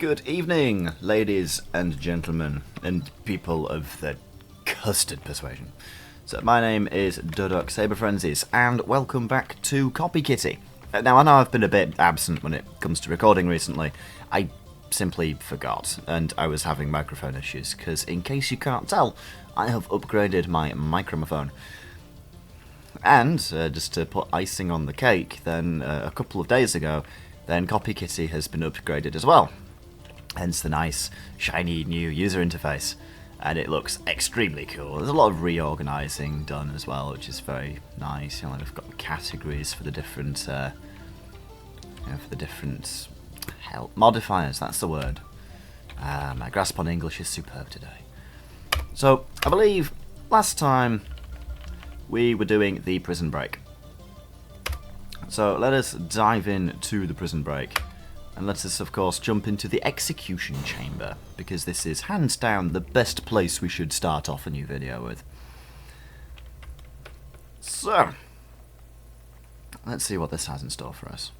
Good evening, ladies and gentlemen, and people of the custard persuasion. So my name is Dudok Saberfrenzies, and welcome back to Copy Kitty. Now, I know I've been a bit absent when it comes to recording recently. I simply forgot, and I was having microphone issues, because in case you can't tell, I have upgraded my microphone. And, just to put icing on the cake, then a couple of days ago, then Copy Kitty has been upgraded as well. Hence the nice, shiny new user interface. And it looks extremely cool. There's a lot of reorganizing done as well, which is very nice. You know, they've got categories for the different, modifiers. That's the word. My grasp on English is superb today. So I believe last time we were doing the prison break. So let us dive into the prison break. And let us, of course, jump into the execution chamber, because this is hands down the best place we should start off a new video with. So, let's see what this has in store for us.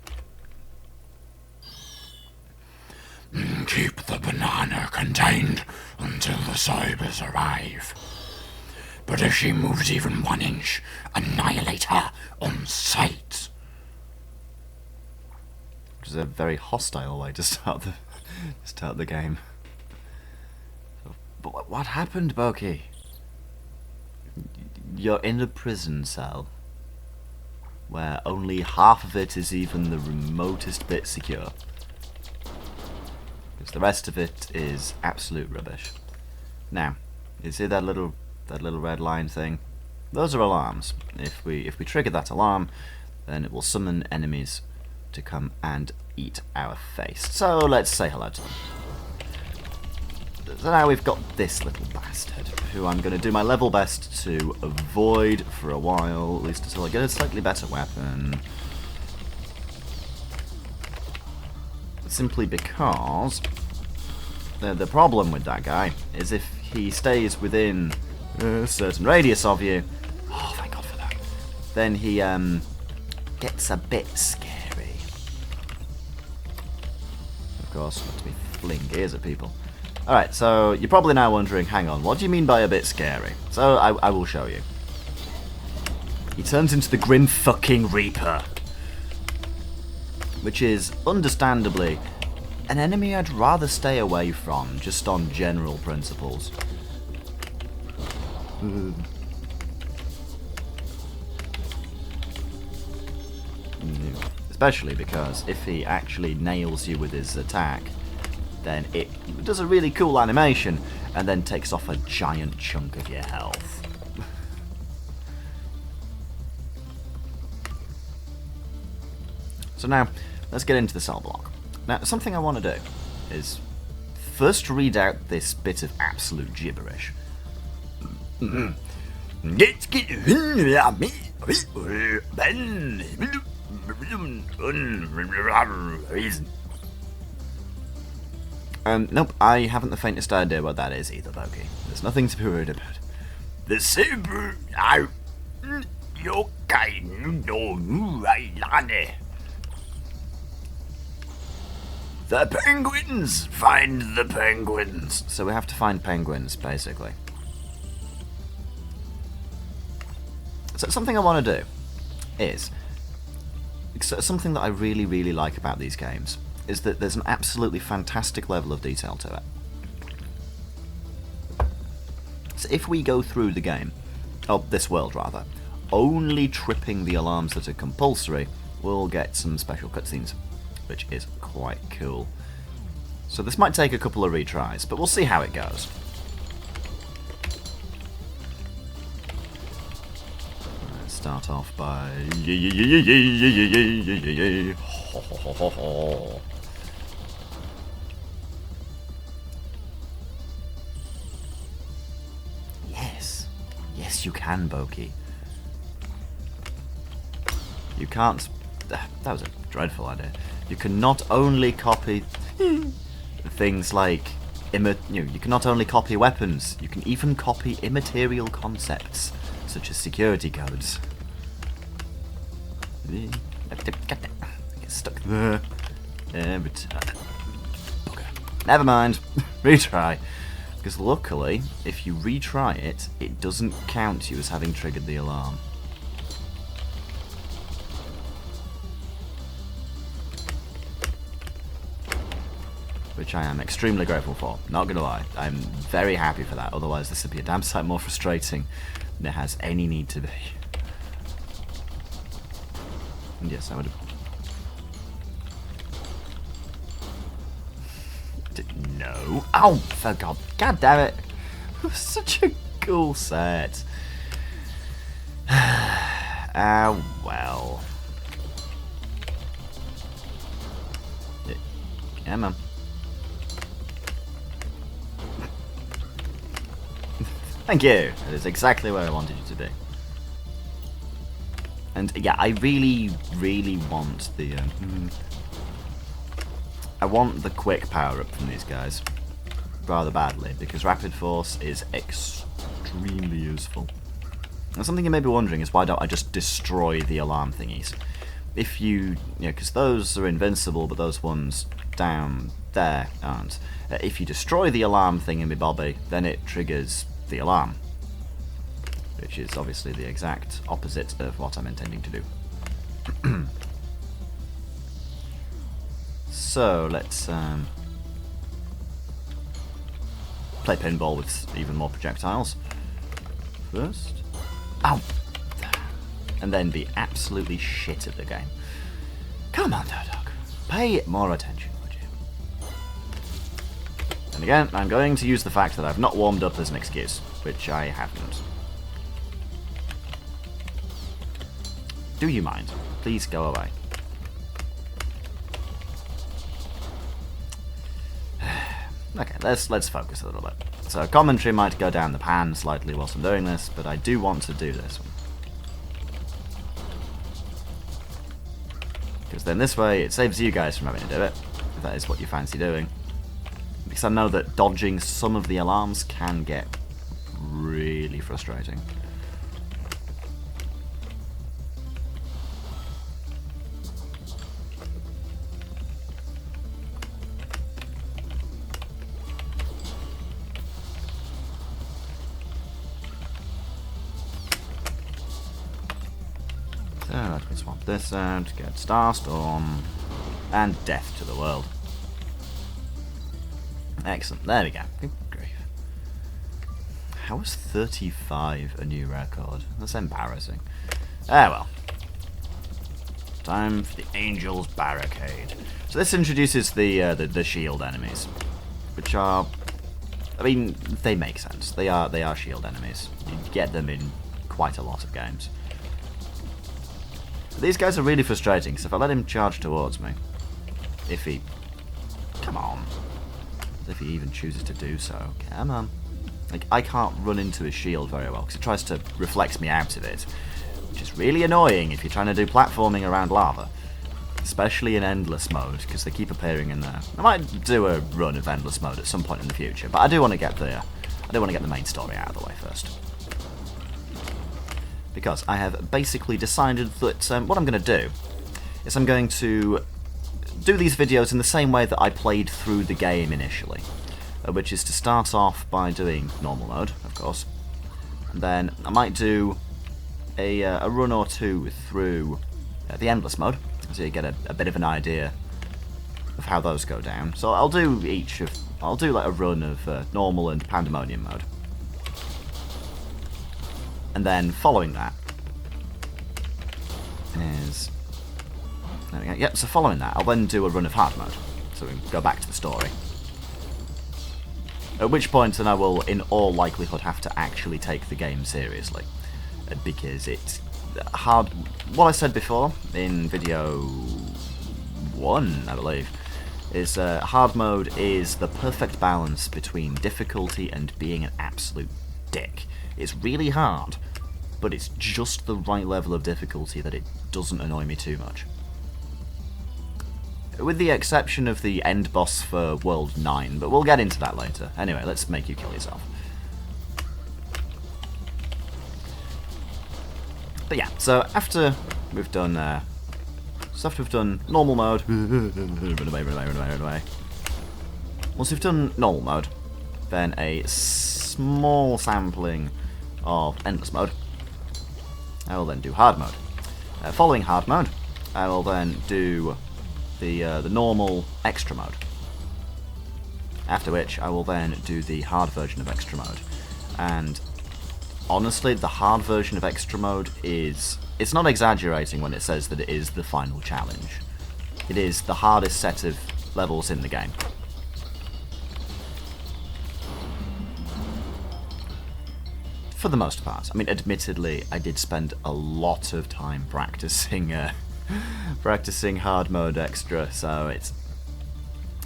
Keep the banana contained until the cybers arrive. But if she moves even 1 inch, annihilate her on sight. Which is a very hostile way to start the game. But what happened, Boki? You're in a prison cell where only half of it is even the remotest bit secure, because the rest of it is absolute rubbish. Now, you see that little red line thing? Those are alarms. If we trigger that alarm, then it will summon enemies to come and eat our face. So let's say hello to them. So now we've got this little bastard, who I'm going to do my level best to avoid for a while, at least until I get a slightly better weapon. Simply because the problem with that guy is if he stays within a certain radius of you, oh thank God for that, then he gets a bit scary. Of course, not to be fling ears at people. Alright, so you're probably now wondering, hang on, what do you mean by a bit scary? So I will show you. He turns into the Grim fucking Reaper, which is, understandably, an enemy I'd rather stay away from, just on general principles. Especially because if he actually nails you with his attack, then it does a really cool animation and then takes off a giant chunk of your health. So now, let's get into the cell block. Now, something I want to do is first read out this bit of absolute gibberish. Nope, I haven't the faintest idea what that is either, Boki. There's nothing to be worried about. The saber are yokai no muailane. The penguins! Find the penguins! So we have to find penguins, basically. So something I want to do is, something that I really, really like about these games is that there's an absolutely fantastic level of detail to it. So if we go through the game, this world rather, only tripping the alarms that are compulsory, we'll get some special cutscenes, which is quite cool. So this might take a couple of retries, but we'll see how it goes. Let's start off by Yes, you can, Boki. You can't. That was a dreadful idea. You can not only copy things like you can not only copy weapons, you can even copy immaterial concepts such as security codes. Get stuck there every time. Okay. Never mind. Retry. Because luckily, if you retry it, it doesn't count you as having triggered the alarm. Which I am extremely grateful for, not gonna lie. I'm very happy for that, otherwise this would be a damn sight more frustrating than it has any need to be. And yes, I would have... No. Oh, for God. God damn it. Such a cool set. Ah, well. Yeah, man. Thank you. That is exactly where I wanted you to be. And yeah, I really, really want the... I want the quick power-up from these guys. Rather badly, because Rapid Force is extremely useful. And something you may be wondering is why don't I just destroy the alarm thingies? If you know, because those are invincible, but those ones down there aren't. If you destroy the alarm thingy, Bobby, then it triggers the alarm. Which is obviously the exact opposite of what I'm intending to do. So, let's play pinball with even more projectiles. First. Ow! And then be absolutely shit at the game. Come on, Dog. Pay more attention, would you? And again, I'm going to use the fact that I've not warmed up as an excuse, which I haven't. Do you mind? Please go away. Okay, let's focus a little bit. So commentary might go down the pan slightly whilst I'm doing this, but I do want to do this one. Because then this way it saves you guys from having to do it, if that is what you fancy doing. Because I know that dodging some of the alarms can get really frustrating. So let me swap this out, get Starstorm, and death to the world. Excellent, there we go. Good grief. How is 35 a new record? That's embarrassing. Ah well. Time for the Angel's Barricade. So this introduces the shield enemies, which are, I mean, they make sense. They are shield enemies. You get them in quite a lot of games. But these guys are really frustrating, because if I let him charge towards me, if he... Come on. If he even chooses to do so. Come on. Like, I can't run into his shield very well, because it tries to reflect me out of it. Which is really annoying if you're trying to do platforming around lava. Especially in Endless Mode, because they keep appearing in there. I might do a run of Endless Mode at some point in the future, but I do want to get the main story out of the way first. Because I have basically decided that what I'm going to do is I'm going to do these videos in the same way that I played through the game initially, which is to start off by doing normal mode, of course, and then I might do a run or two through the endless mode, so you get a bit of an idea of how those go down. So I'll do like a run of normal and pandemonium mode. And then following that is... There we go. Yep, so following that, I'll then do a run of hard mode. So we can go back to the story. At which point then I will, in all likelihood, have to actually take the game seriously. Because it's hard... What I said before, in video 1, I believe, is hard mode is the perfect balance between difficulty and being an absolute dick. It's really hard, but it's just the right level of difficulty that it doesn't annoy me too much. With the exception of the end boss for World 9, but we'll get into that later. Anyway, let's make you kill yourself. But yeah, so after we've done normal mode, run away, Once we've done normal mode, then a small sampling of endless mode. I will then do hard mode. Following hard mode, I will then do the normal extra mode. After which, I will then do the hard version of extra mode. And honestly, the hard version of extra mode is... It's not exaggerating when it says that it is the final challenge. It is the hardest set of levels in the game. For the most part. I mean, admittedly, I did spend a lot of time practicing practicing hard mode extra, so it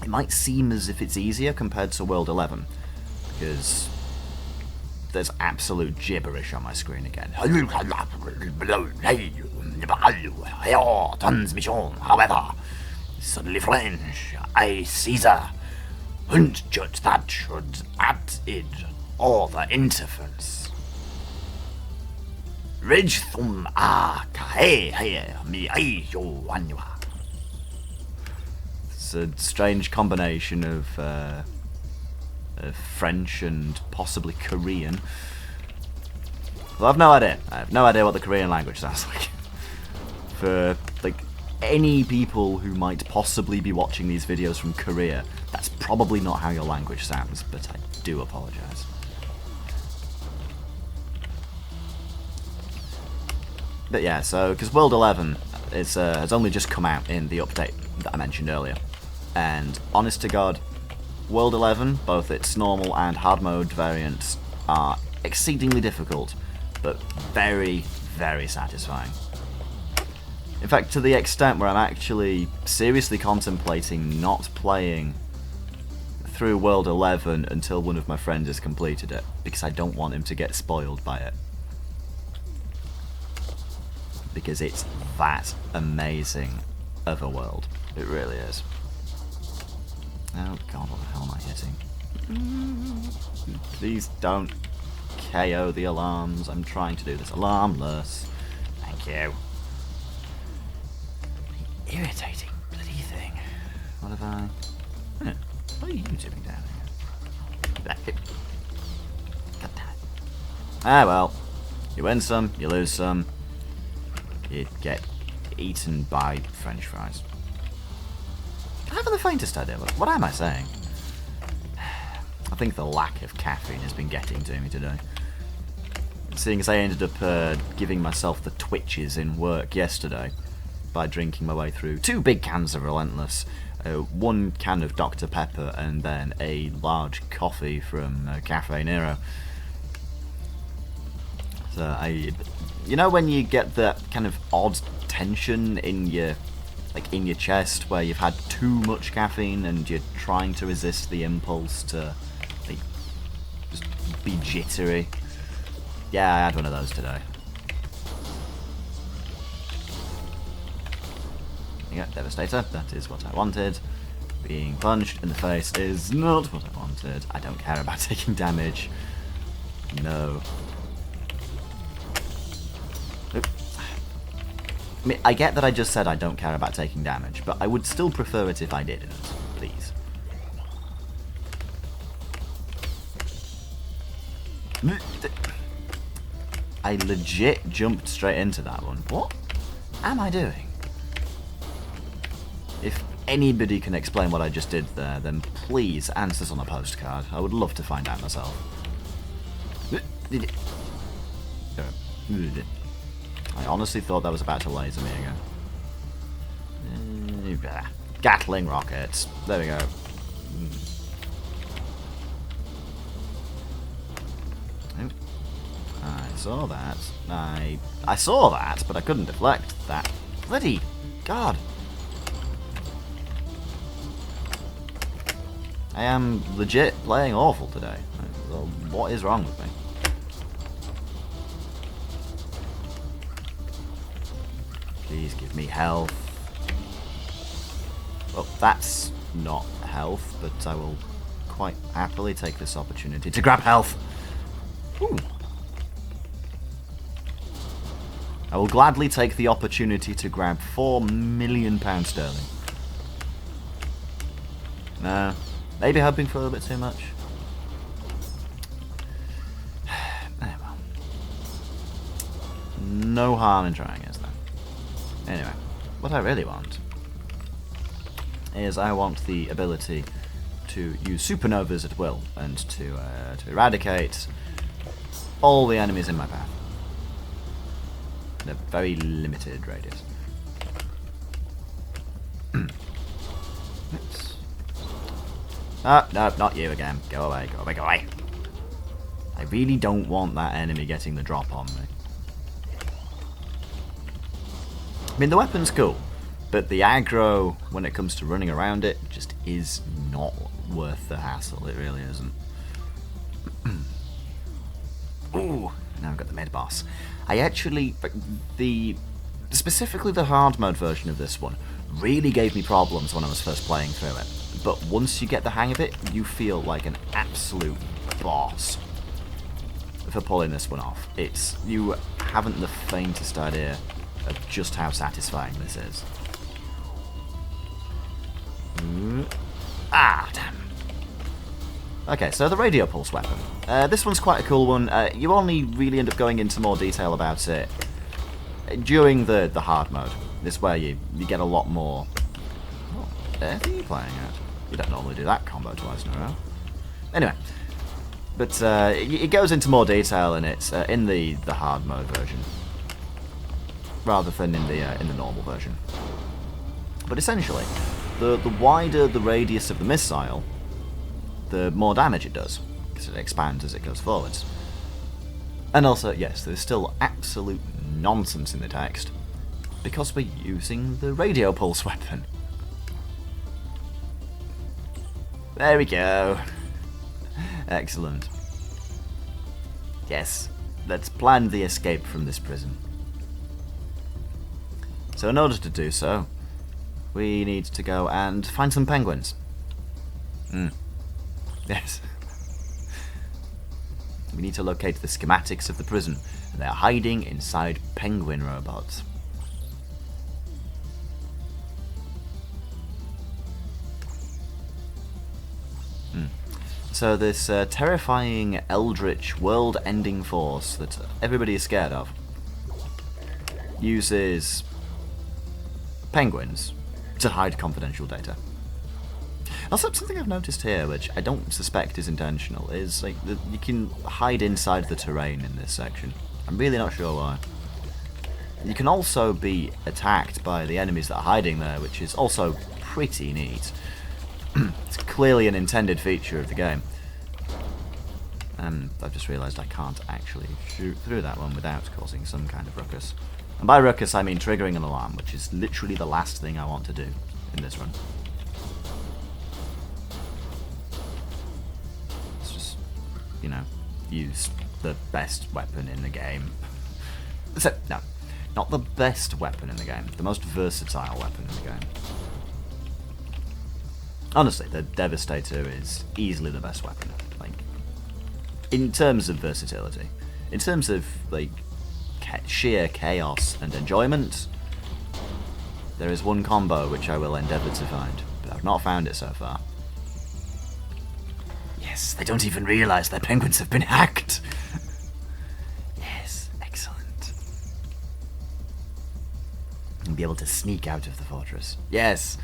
might seem as if it's easier compared to World 11, because there's absolute gibberish on my screen again. Transmission, however, suddenly French, I Caesar, und judge that should add it all the interference. Ridge thum a kahe mi ayo anua. It's a strange combination of French and possibly Korean. Well, I've no idea. I have no idea what the Korean language sounds like. For like any people who might possibly be watching these videos from Korea, that's probably not how your language sounds, but I do apologise. But yeah, so, because World 11 has only just come out in the update that I mentioned earlier, and honest to God, World 11, both its normal and hard mode variants, are exceedingly difficult, but very, very satisfying. In fact, to the extent where I'm actually seriously contemplating not playing through World 11 until one of my friends has completed it, because I don't want him to get spoiled by it. Because it's that amazing of a world. It really is. Oh god, what the hell am I hitting? Please don't KO the alarms. I'm trying to do this alarmless. Thank you. Irritating bloody thing. What have I... What are you doing down here? God damn it. Ah well. You win some, you lose some. You get eaten by French fries. I haven't the faintest idea. What am I saying? I think the lack of caffeine has been getting to me today. Seeing as I ended up giving myself the twitches in work yesterday by drinking my way through 2 big cans of Relentless, 1 can of Dr. Pepper, and then a large coffee from Cafe Nero. So you know when you get that kind of odd tension in your chest where you've had too much caffeine and you're trying to resist the impulse to like just be jittery? Yeah, I had one of those today. Yeah, Devastator, that is what I wanted. Being punched in the face is not what I wanted. I don't care about taking damage. No. I mean, I get that I just said I don't care about taking damage, but I would still prefer it if I didn't, please. I legit jumped straight into that one. What am I doing? If anybody can explain what I just did there, then please answer this on a postcard. I would love to find out myself. I honestly thought that was about to laser me again. Gatling rockets. There we go. I saw that. I saw that, but I couldn't deflect that. Bloody God. I am legit playing awful today. What is wrong with me? Please give me health. Well, that's not health, but I will quite happily take this opportunity to grab health. Ooh. I will gladly take the opportunity to grab £4 million sterling. No, Maybe hoping for a little bit too much. Well. No harm in trying, is there? Anyway, what I really want is I want the ability to use supernovas at will and to eradicate all the enemies in my path in a very limited radius. Oh, no, not you again. Go away, go away, go away. I really don't want that enemy getting the drop on me. I mean, the weapon's cool, but the aggro, when it comes to running around it, just is not worth the hassle. It really isn't. Ooh, now I've got the mid-boss. I actually... Specifically the hard mode version of this one really gave me problems when I was first playing through it. But once you get the hang of it, you feel like an absolute boss for pulling this one off. You haven't the faintest idea of just how satisfying this is. Ah, damn. Okay, so the radio pulse weapon. This one's quite a cool one. You only really end up going into more detail about it during the hard mode. This is where you get a lot more... What on earth are you playing at? You don't normally do that combo twice in a row. Anyway, but it goes into more detail and it's in the hard mode version, rather than in the normal version. But essentially, the wider the radius of the missile, the more damage it does, because it expands as it goes forwards. And also, yes, there's still absolute nonsense in the text, because we're using the radio pulse weapon. There we go. Excellent. Yes, let's plan the escape from this prison. So in order to do so, we need to go and find some penguins. Yes. We need to locate the schematics of the prison, and they're hiding inside penguin robots. So this terrifying, eldritch, world-ending force that everybody is scared of uses penguins to hide confidential data. Also, something I've noticed here, which I don't suspect is intentional, is like you can hide inside the terrain in this section. I'm really not sure why. You can also be attacked by the enemies that are hiding there, which is also pretty neat. It's clearly an intended feature of the game. And I've just realised I can't actually shoot through that one without causing some kind of ruckus. And by ruckus I mean triggering an alarm, which is literally the last thing I want to do in this run. Let's just, you know, use the best weapon in the game. So, no, not the best weapon in the game, the most versatile weapon in the game. Honestly, the Devastator is easily the best weapon. Like, in terms of versatility, in terms of like sheer chaos and enjoyment, there is one combo which I will endeavour to find, but I've not found it so far. Yes, they don't even realise their penguins have been hacked. Yes, excellent. And be able to sneak out of the fortress. Yes.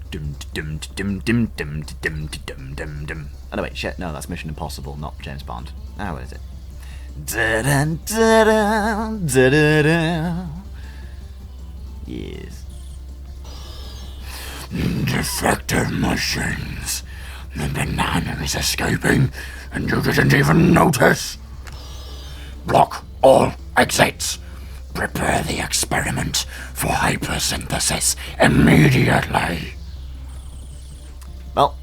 Dum dum dum dum dum dum dum dum dum. Oh no, wait, shit, no, that's Mission Impossible, not James Bond. Now what is it? Da da da da da da. Yes. Defective machines. The banana is escaping, and you didn't even notice. Block all exits. Prepare the experiment for hypersynthesis immediately. Well,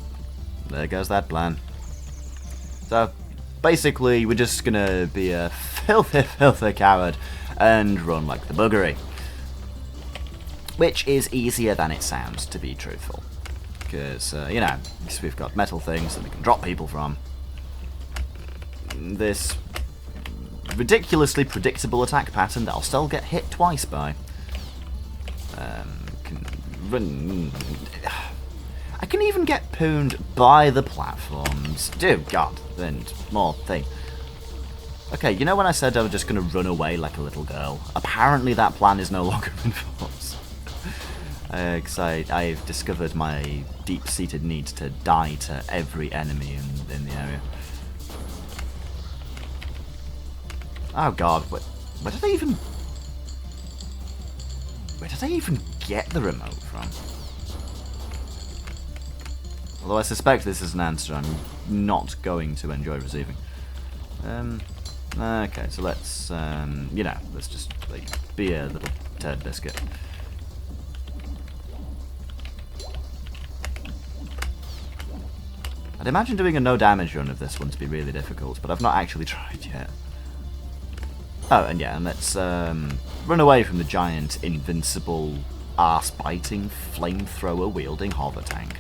there goes that plan. So, basically, we're just gonna be a filthy coward and run like the buggery. Which is easier than it sounds, to be truthful. Because, you know, we've got metal things that we can drop people from. This ridiculously predictable attack pattern that I'll still get hit twice by. Can run... I can even get pooned by the platforms. Dear God, and more thing. Okay, you know when I said I was just going to run away like a little girl? Apparently that plan is no longer in force. Because I've discovered my deep-seated need to die to every enemy in the area. Oh God, where did I even get the remote from? Although I suspect this is an answer I'm not going to enjoy receiving. Okay, so let's, let's just, like, be a little turd biscuit. I'd imagine doing a no damage run of this one to be really difficult, but I've not actually tried yet. Oh, and yeah, and let's run away from the giant, invincible, arse-biting, flamethrower-wielding hover tank.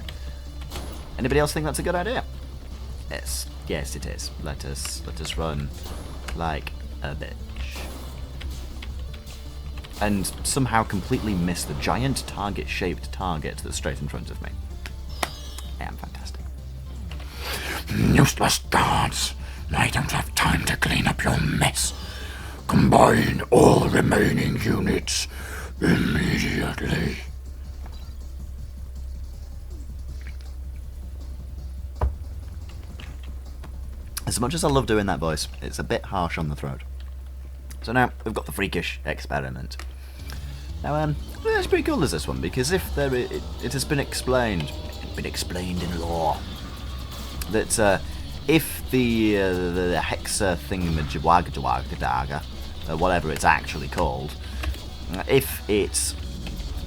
Anybody else think that's a good idea? Yes, it is. Let us run like a bitch, and somehow completely miss the giant target-shaped target that's straight in front of me. I am fantastic. Useless guards. I don't have time to clean up your mess. Combine all remaining units immediately. As much as I love doing that voice, it's a bit harsh on the throat. So now we've got the freakish experiment. Now, it's pretty cool as this one, because if there it has been explained in law that if the hexa thingamajigwagdawagdaga, whatever it's actually called, if it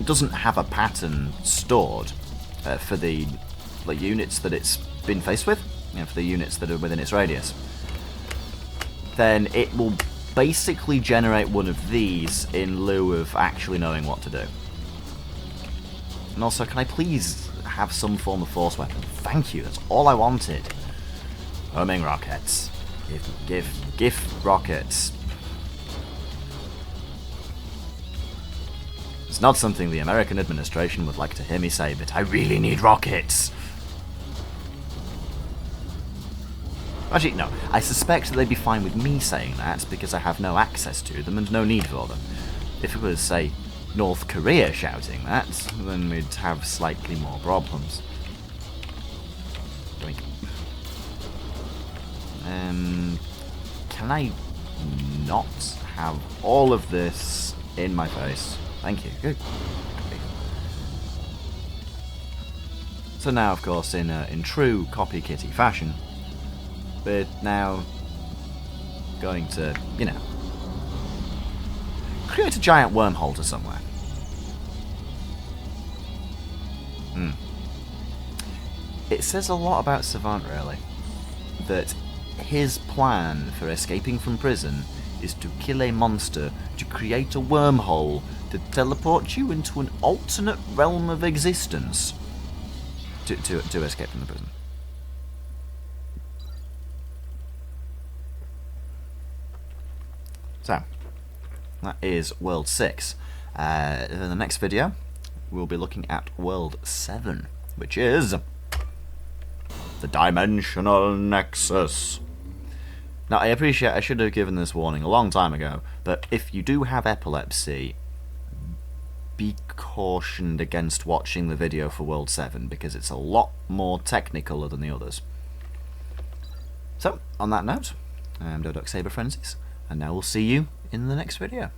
doesn't have a pattern stored for the units that it's been faced with, for the units that are within its radius, then it will basically generate one of these in lieu of actually knowing what to do. And also, can I please have some form of force weapon? Thank you, that's all I wanted. Homing rockets. Give rockets. It's not something the American administration would like to hear me say, but I really need rockets. Actually, no. I suspect that they'd be fine with me saying that because I have no access to them and no need for them. If it was, say, North Korea shouting that, then we'd have slightly more problems. Doink. Can I not have all of this in my face? Thank you. Good. So now, of course, in true Copy Kitty fashion, we're now going to, create a giant wormhole to somewhere. It says a lot about Savant, really, that his plan for escaping from prison is to kill a monster to create a wormhole to teleport you into an alternate realm of existence to escape from the prison. So, that is World 6. In the next video, we'll be looking at World 7, which is the Dimensional Nexus. Now, I appreciate I should have given this warning a long time ago, but if you do have epilepsy, be cautioned against watching the video for World 7, because it's a lot more technical than the others. So, on that note, I'm Doduck Saber Frenzies, and now we'll see you in the next video.